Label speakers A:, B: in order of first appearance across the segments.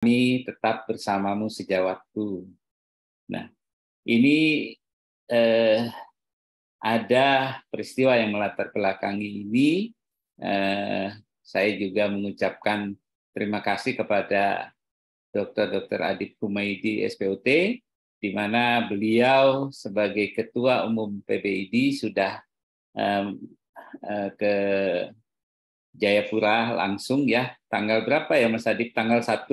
A: Kami tetap bersamamu sejak waktu. Nah, ini ada peristiwa yang melatar belakangi ini. Saya juga mengucapkan terima kasih kepada Dr. Adib Humaydi SPOT, di mana beliau sebagai Ketua Umum PBID sudah ke Jayapura langsung ya. Tanggal berapa ya Mas Adib? Tanggal 1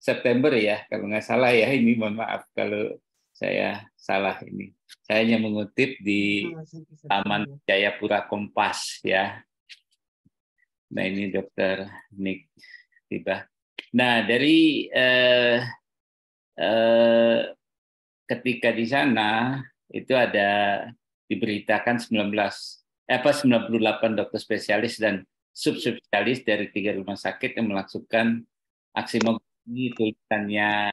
A: September ya, kalau nggak salah ya. Ini mohon maaf kalau saya salah ini. Saya hanya mengutip di Taman Jayapura Kompas ya. Nah ini Dokter Nick tiba. Nah dari ketika di sana itu ada diberitakan 98 dokter spesialis dan subspesialis dari 3 rumah sakit yang melakukan aksi mogok. Ini tulisannya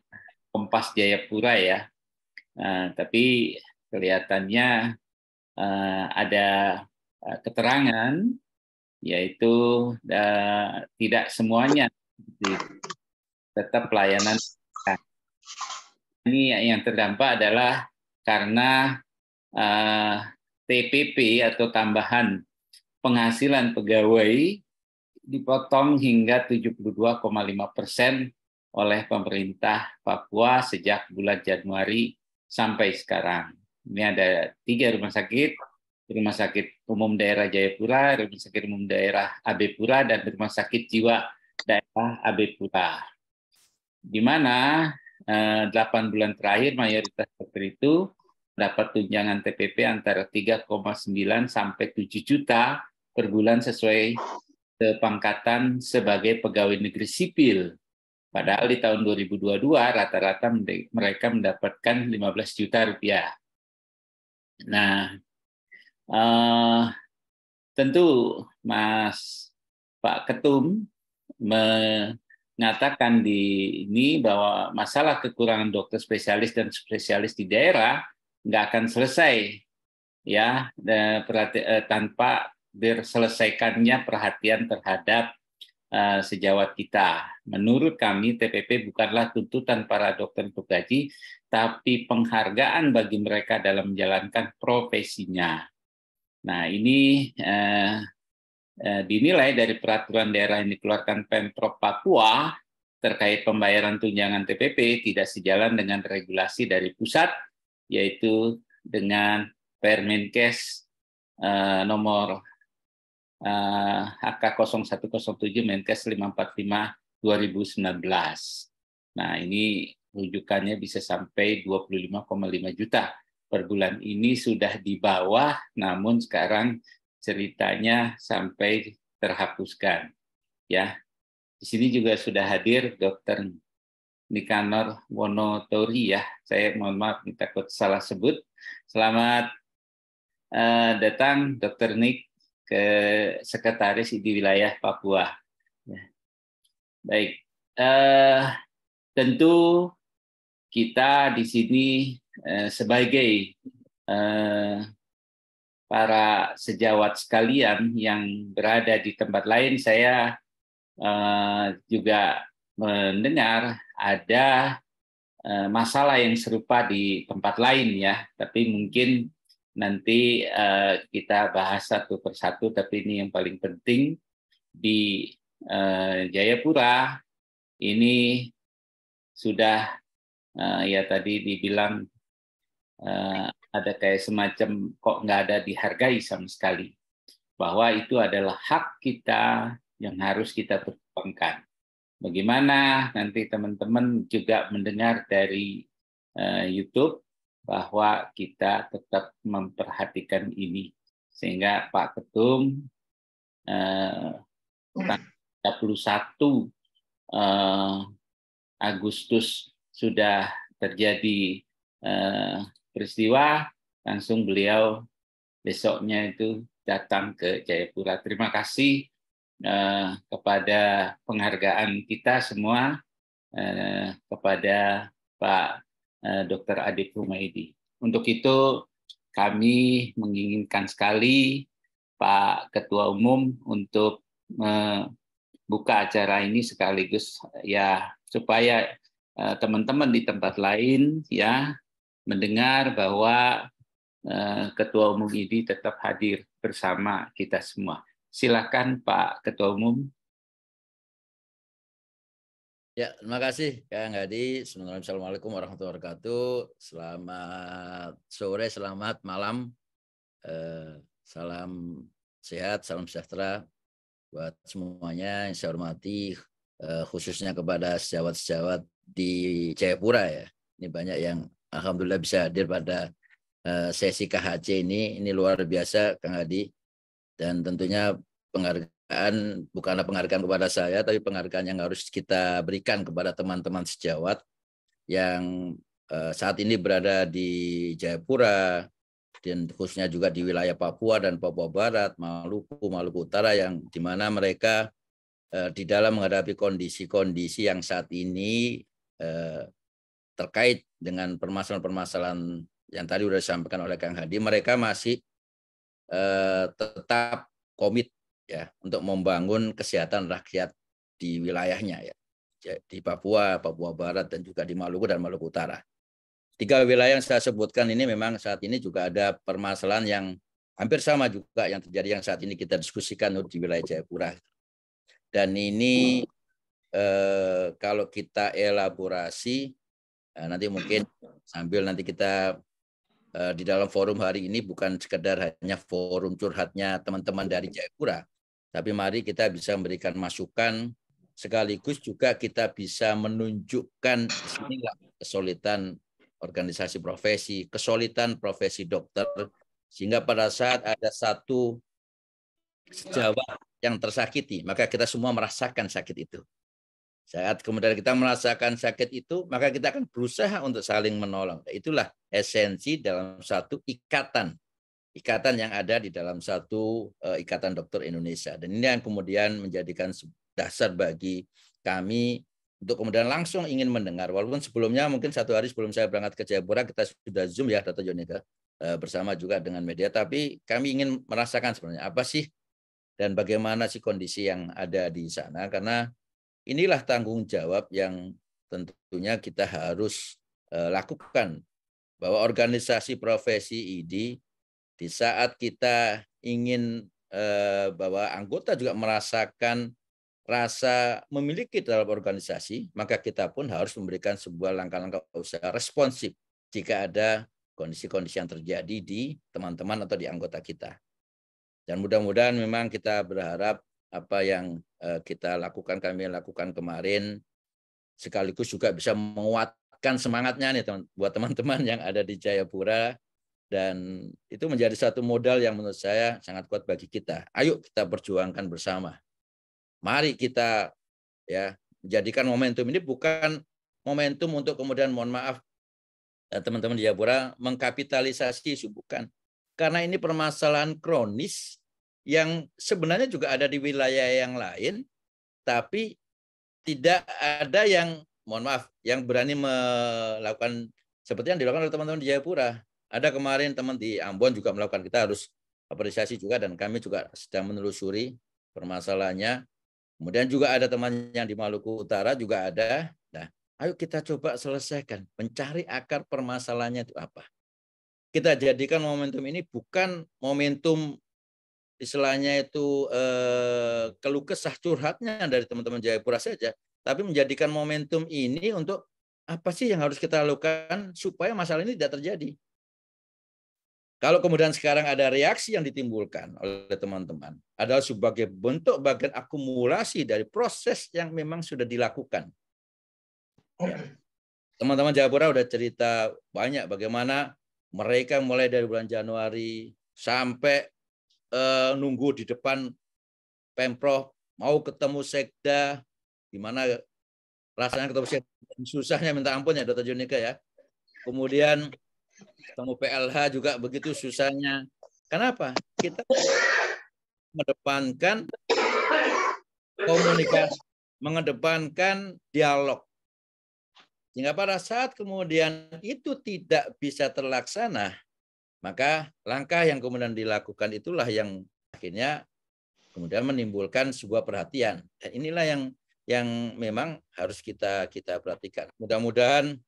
A: Kompas Jayapura ya. Tapi kelihatannya ada keterangan, yaitu tidak semuanya tetap pelayanan. Ini yang terdampak adalah karena TPP atau tambahan penghasilan pegawai dipotong hingga 72,5% oleh pemerintah Papua sejak bulan Januari sampai sekarang. Ini ada 3 rumah sakit, Rumah Sakit Umum Daerah Jayapura, Rumah Sakit Umum Daerah AB Pura, dan Rumah Sakit Jiwa Daerah AB Pura. Di mana 8 bulan terakhir mayoritas dokter itu dapat tunjangan TPP antara 3,9 sampai 7 juta per bulan sesuai pangkatan sebagai pegawai negeri sipil. Padahal di tahun 2022 rata-rata mereka mendapatkan 15 juta rupiah. Nah, tentu Pak Ketum mengatakan di ini bahwa masalah kekurangan dokter spesialis dan spesialis di daerah nggak akan selesai ya tanpa diselesaikannya perhatian terhadap sejawat kita. Menurut kami, TPP bukanlah tuntutan para dokter untuk gaji, tapi penghargaan bagi mereka dalam menjalankan profesinya. Nah, ini dinilai dari peraturan daerah yang dikeluarkan Pemprov Papua terkait pembayaran tunjangan TPP tidak sejalan dengan regulasi dari pusat, yaitu dengan Permenkes nomor HK 0107 Menkes 545 2019. Nah, ini rujukannya bisa sampai 25,5 juta per bulan. Ini sudah di bawah, namun sekarang ceritanya sampai terhapuskan. Ya, di sini juga sudah hadir Dr. Nikanor Wonotori ya. Saya mohon maaf takut salah sebut. Selamat datang Dr. Nik ke Sekretaris di wilayah Papua. Baik, tentu kita di sini sebagai para sejawat sekalian yang berada di tempat lain, saya juga mendengar ada masalah yang serupa di tempat lain ya, tapi mungkin nanti kita bahas satu persatu, tapi ini yang paling penting di Jayapura ini sudah ya tadi dibilang ada kayak semacam kok nggak ada dihargai sama sekali, bahwa itu adalah hak kita yang harus kita perjuangkan. Bagaimana nanti teman-teman juga mendengar dari YouTube bahwa kita tetap memperhatikan ini, sehingga Pak Ketum 31 Agustus sudah terjadi peristiwa, langsung beliau besoknya itu datang ke Jayapura. Terima kasih kepada penghargaan kita semua kepada Pak Dr. Adib Humaydi. Untuk itu kami menginginkan sekali Pak Ketua Umum untuk membuka acara ini sekaligus ya supaya teman-teman di tempat lain ya mendengar bahwa Ketua Umum ini tetap hadir bersama kita semua. Silakan Pak Ketua Umum.
B: Ya, terima kasih Kang Hadi. Assalamualaikum warahmatullahi wabarakatuh. Selamat sore, selamat malam. Salam sehat, salam sejahtera buat semuanya yang saya hormati, khususnya kepada sejawat-sejawat di Jayapura ya. Ini banyak yang alhamdulillah bisa hadir pada sesi KHC ini. Ini luar biasa Kang Hadi. Dan tentunya penghargaan bukanlah penghargaan kepada saya, tapi penghargaan yang harus kita berikan kepada teman-teman sejawat yang saat ini berada di Jayapura, dan khususnya juga di wilayah Papua dan Papua Barat, Maluku Utara, yang di mana mereka di dalam menghadapi kondisi-kondisi yang saat ini terkait dengan permasalahan-permasalahan yang tadi sudah disampaikan oleh Kang Hadi, mereka masih tetap komit ya untuk membangun kesehatan rakyat di wilayahnya ya, di Papua, Papua Barat, dan juga di Maluku dan Maluku Utara. 3 wilayah yang saya sebutkan ini memang saat ini juga ada permasalahan yang hampir sama juga yang terjadi yang saat ini kita diskusikan di wilayah Jayapura. Dan ini kalau kita elaborasi nanti mungkin sambil nanti kita di dalam forum hari ini bukan sekedar hanya forum curhatnya teman-teman dari Jayapura, tapi mari kita bisa memberikan masukan sekaligus juga kita bisa menunjukkan disinilah kesulitan organisasi profesi, kesulitan profesi dokter, sehingga pada saat ada satu sejawat yang tersakiti, maka kita semua merasakan sakit itu. Saat kemudian kita merasakan sakit itu, maka kita akan berusaha untuk saling menolong. Itulah esensi dalam satu ikatan yang ada di dalam satu ikatan dokter Indonesia. Dan ini yang kemudian menjadikan dasar bagi kami untuk kemudian langsung ingin mendengar. Walaupun sebelumnya mungkin 1 hari sebelum saya berangkat ke Jayapura, kita sudah Zoom ya, Dr. Jonika, bersama juga dengan media. Tapi kami ingin merasakan sebenarnya apa sih dan bagaimana sih kondisi yang ada di sana. Karena inilah tanggung jawab yang tentunya kita harus lakukan, bahwa organisasi profesi ID di saat kita ingin bahwa anggota juga merasakan rasa memiliki dalam organisasi, maka kita pun harus memberikan sebuah langkah-langkah usaha responsif jika ada kondisi-kondisi yang terjadi di teman-teman atau di anggota kita. Dan mudah-mudahan memang kita berharap apa yang kita lakukan, kami lakukan kemarin, sekaligus juga bisa menguatkan semangatnya nih buat teman-teman yang ada di Jayapura, dan itu menjadi satu modal yang menurut saya sangat kuat bagi kita. Ayo kita perjuangkan bersama. Mari kita ya menjadikan momentum ini bukan momentum untuk kemudian mohon maaf teman-teman di Jayapura mengkapitalisasi isu, bukan. Karena ini permasalahan kronis yang sebenarnya juga ada di wilayah yang lain, tapi tidak ada yang, mohon maaf, yang berani melakukan seperti yang dilakukan oleh teman-teman di Jayapura. Ada kemarin teman di Ambon juga melakukan, kita harus apresiasi juga, dan kami juga sedang menelusuri permasalahannya. Kemudian juga ada teman yang di Maluku Utara juga ada. Nah, ayo kita coba selesaikan, mencari akar permasalahannya itu apa. Kita jadikan momentum ini bukan momentum istilahnya itu keluh kesah curhatnya dari teman-teman Jayapura saja, tapi menjadikan momentum ini untuk apa sih yang harus kita lakukan supaya masalah ini tidak terjadi. Kalau kemudian sekarang ada reaksi yang ditimbulkan oleh teman-teman adalah sebagai bentuk bagian akumulasi dari proses yang memang sudah dilakukan. Ya. Teman-teman Jayapura udah cerita banyak bagaimana mereka mulai dari bulan Januari sampai nunggu di depan Pemprov, mau ketemu Sekda, gimana rasanya ketemu Sekda, susahnya minta ampun ya Dr. Jonika ya. Kemudian ketemu PLH juga begitu susahnya. Kenapa? Kita mengedepankan komunikasi, mengedepankan dialog. Sehingga pada saat kemudian itu tidak bisa terlaksana, maka langkah yang kemudian dilakukan itulah yang akhirnya kemudian menimbulkan sebuah perhatian. Dan inilah yang yang memang harus kita perhatikan. Mudah-mudahan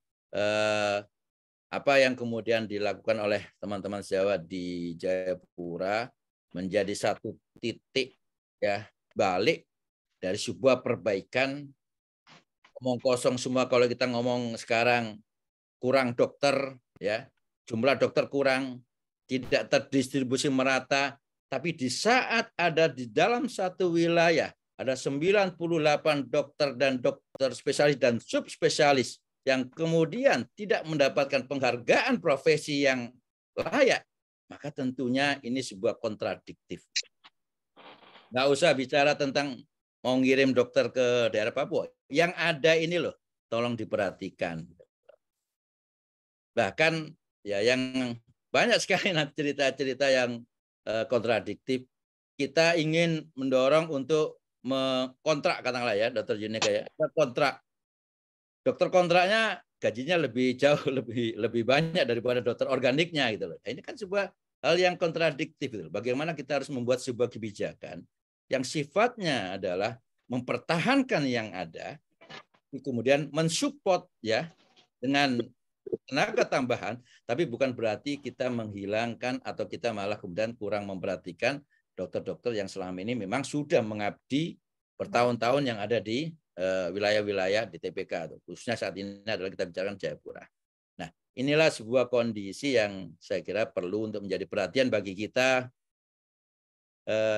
B: apa yang kemudian dilakukan oleh teman-teman sejawat di Jayapura menjadi satu titik ya balik dari sebuah perbaikan. Ngomong kosong semua kalau kita ngomong sekarang, kurang dokter ya, jumlah dokter kurang, tidak terdistribusi merata, tapi di saat ada di dalam satu wilayah ada 98 dokter dan dokter spesialis dan subspesialis yang kemudian tidak mendapatkan penghargaan profesi yang layak, maka tentunya ini sebuah kontradiktif. Nggak usah bicara tentang mau ngirim dokter ke daerah Papua. Yang ada ini loh, tolong diperhatikan. Bahkan ya yang banyak sekali cerita-cerita yang kontradiktif. Kita ingin mendorong untuk mengkontrak katakanlah ya, Dokter Junika ya, kontrak. Dokter kontraknya gajinya lebih jauh lebih banyak daripada dokter organiknya gitu loh. Ini kan sebuah hal yang kontradiktif gitu. Bagaimana kita harus membuat sebuah kebijakan yang sifatnya adalah mempertahankan yang ada, kemudian mensupport ya dengan tenaga tambahan, tapi bukan berarti kita menghilangkan atau kita malah kemudian kurang memperhatikan dokter-dokter yang selama ini memang sudah mengabdi bertahun-tahun yang ada di wilayah-wilayah di TPK, khususnya saat ini adalah kita bicarakan Jayapura. Nah, inilah sebuah kondisi yang saya kira perlu untuk menjadi perhatian bagi kita.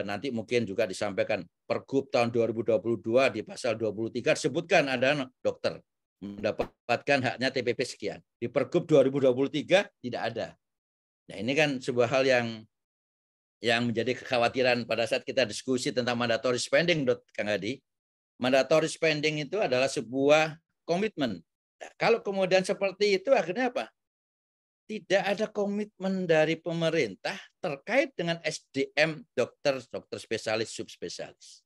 B: Nanti mungkin juga disampaikan Pergub tahun 2022 di pasal 23 disebutkan ada dokter mendapatkan haknya TPP sekian. Di Pergub 2023 tidak ada. Nah, ini kan sebuah hal yang menjadi kekhawatiran pada saat kita diskusi tentang mandatory spending, Kang Hadi. Mandatory spending itu adalah sebuah komitmen. Nah, kalau kemudian seperti itu akhirnya apa? Tidak ada komitmen dari pemerintah terkait dengan SDM dokter spesialis, subspesialis.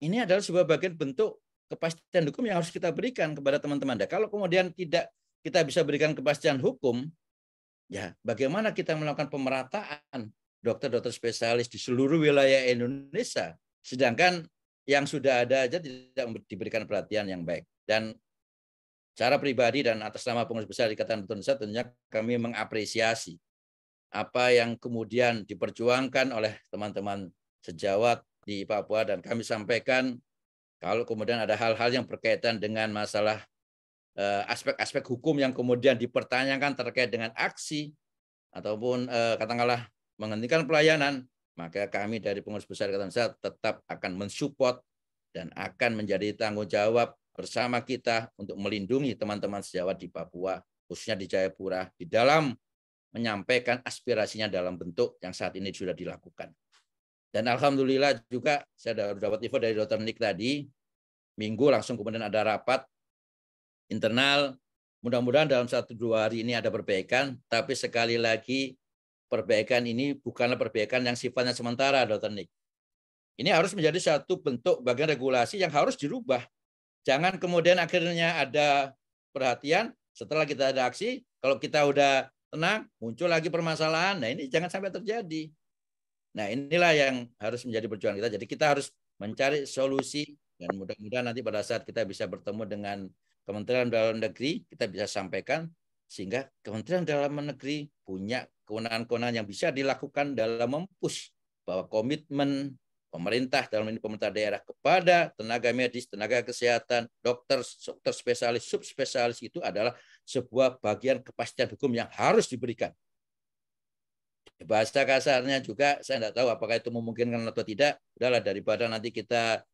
B: Ini adalah sebuah bagian bentuk kepastian hukum yang harus kita berikan kepada teman-teman. Dan kalau kemudian tidak kita bisa berikan kepastian hukum, ya bagaimana kita melakukan pemerataan dokter-dokter spesialis di seluruh wilayah Indonesia, sedangkan yang sudah ada aja tidak diberikan perhatian yang baik. Dan secara pribadi dan atas nama Pengurus Besar Ikatan Dokter Indonesia tentunya kami mengapresiasi apa yang kemudian diperjuangkan oleh teman-teman sejawat di Papua, dan kami sampaikan kalau kemudian ada hal-hal yang berkaitan dengan masalah aspek-aspek hukum yang kemudian dipertanyakan terkait dengan aksi ataupun katakanlah menghentikan pelayanan, maka kami dari Pengurus Besar Ikatan Dokter Indonesia tetap akan mensupport dan akan menjadi tanggung jawab bersama kita untuk melindungi teman-teman sejawat di Papua, khususnya di Jayapura, di dalam menyampaikan aspirasinya dalam bentuk yang saat ini sudah dilakukan. Dan alhamdulillah juga saya dapat info dari Dr. Nick tadi, Minggu langsung kemudian ada rapat internal. Mudah-mudahan dalam 1-2 hari ini ada perbaikan, tapi sekali lagi perbaikan ini bukanlah perbaikan yang sifatnya sementara, Dr. Nick. Ini harus menjadi satu bentuk bagian regulasi yang harus dirubah. Jangan kemudian akhirnya ada perhatian, setelah kita ada aksi, kalau kita udah tenang, muncul lagi permasalahan. Nah, ini jangan sampai terjadi. Nah, inilah yang harus menjadi perjuangan kita. Jadi kita harus mencari solusi, dan mudah-mudahan nanti pada saat kita bisa bertemu dengan Kementerian Dalam Negeri, kita bisa sampaikan, sehingga Kementerian Dalam Negeri punya kewenangan-kewenangan yang bisa dilakukan dalam mempush bahwa komitmen pemerintah, dalam ini pemerintah daerah, kepada tenaga medis, tenaga kesehatan, dokter spesialis, subspesialis itu adalah sebuah bagian kepastian hukum yang harus diberikan. Bahasa kasarnya juga, saya tidak tahu apakah itu memungkinkan atau tidak. Udahlah, daripada nanti kita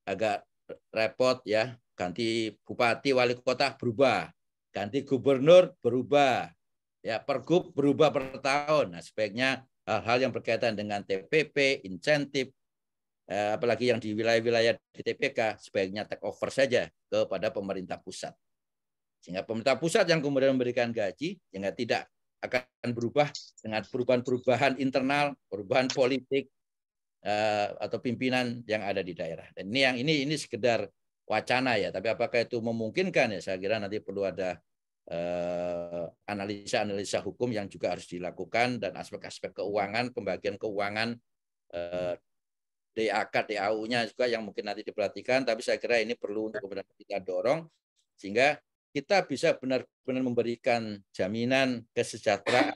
B: agak repot ya, ganti bupati, wali kota berubah, ganti gubernur berubah, ya pergub berubah per tahun. Nah, sebaiknya hal-hal yang berkaitan dengan TPP, insentif, apalagi yang di wilayah-wilayah di TPK, sebaiknya take over saja kepada pemerintah pusat. Sehingga pemerintah pusat yang kemudian memberikan gaji, sehingga tidak akan berubah dengan perubahan-perubahan internal, perubahan politik atau pimpinan yang ada di daerah. Dan ini sekedar wacana ya, tapi apakah itu memungkinkan ya, saya kira nanti perlu ada analisa hukum yang juga harus dilakukan, dan aspek-aspek keuangan, pembagian keuangan DAK, DAU-nya juga yang mungkin nanti diperhatikan, tapi saya kira ini perlu untuk kemudian kita dorong sehingga kita bisa benar-benar memberikan jaminan kesejahteraan,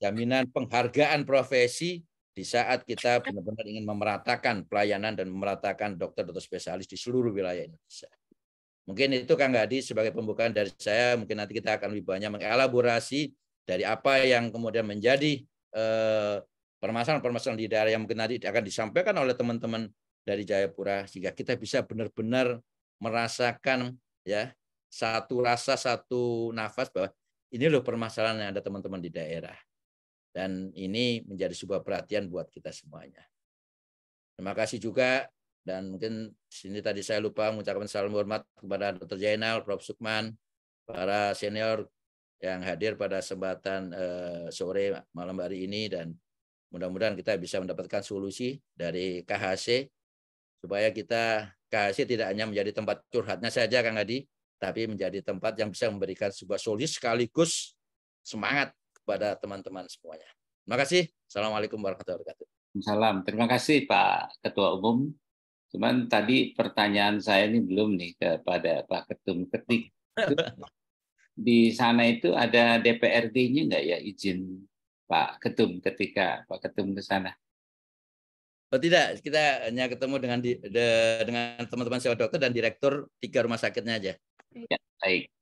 B: jaminan penghargaan profesi di saat kita benar-benar ingin memeratakan pelayanan dan memeratakan dokter-dokter spesialis di seluruh wilayah Indonesia. Mungkin itu Kang Hadi sebagai pembukaan dari saya. Mungkin nanti kita akan lebih banyak mengelaborasi dari apa yang kemudian menjadi permasalahan-permasalahan di daerah yang mungkin nanti akan disampaikan oleh teman-teman dari Jayapura, sehingga kita bisa benar-benar merasakan ya satu rasa, satu nafas bahwa ini loh permasalahan yang ada teman-teman di daerah. Dan ini menjadi sebuah perhatian buat kita semuanya. Terima kasih juga. Dan mungkin sini tadi saya lupa mengucapkan salam hormat kepada Dr. Jainal, Prof. Sukman, para senior yang hadir pada kesempatan sore malam hari ini, dan mudah-mudahan kita bisa mendapatkan solusi dari KHC supaya KHC tidak hanya menjadi tempat curhatnya saja Kang Hadi, tapi menjadi tempat yang bisa memberikan sebuah solusi sekaligus semangat kepada teman-teman semuanya. Terima kasih. Assalamualaikum warahmatullahi wabarakatuh.
A: Salam. Terima kasih Pak Ketua Umum. Cuman tadi pertanyaan saya ini belum nih kepada Pak Ketum Ketik. Di sana itu ada DPRD-nya nggak ya izin Pak Ketum ketika Pak Ketum ke sana?
B: Oh, tidak, kita hanya ketemu dengan teman-teman sewa dokter dan direktur 3 rumah sakitnya aja.
A: Ya, baik.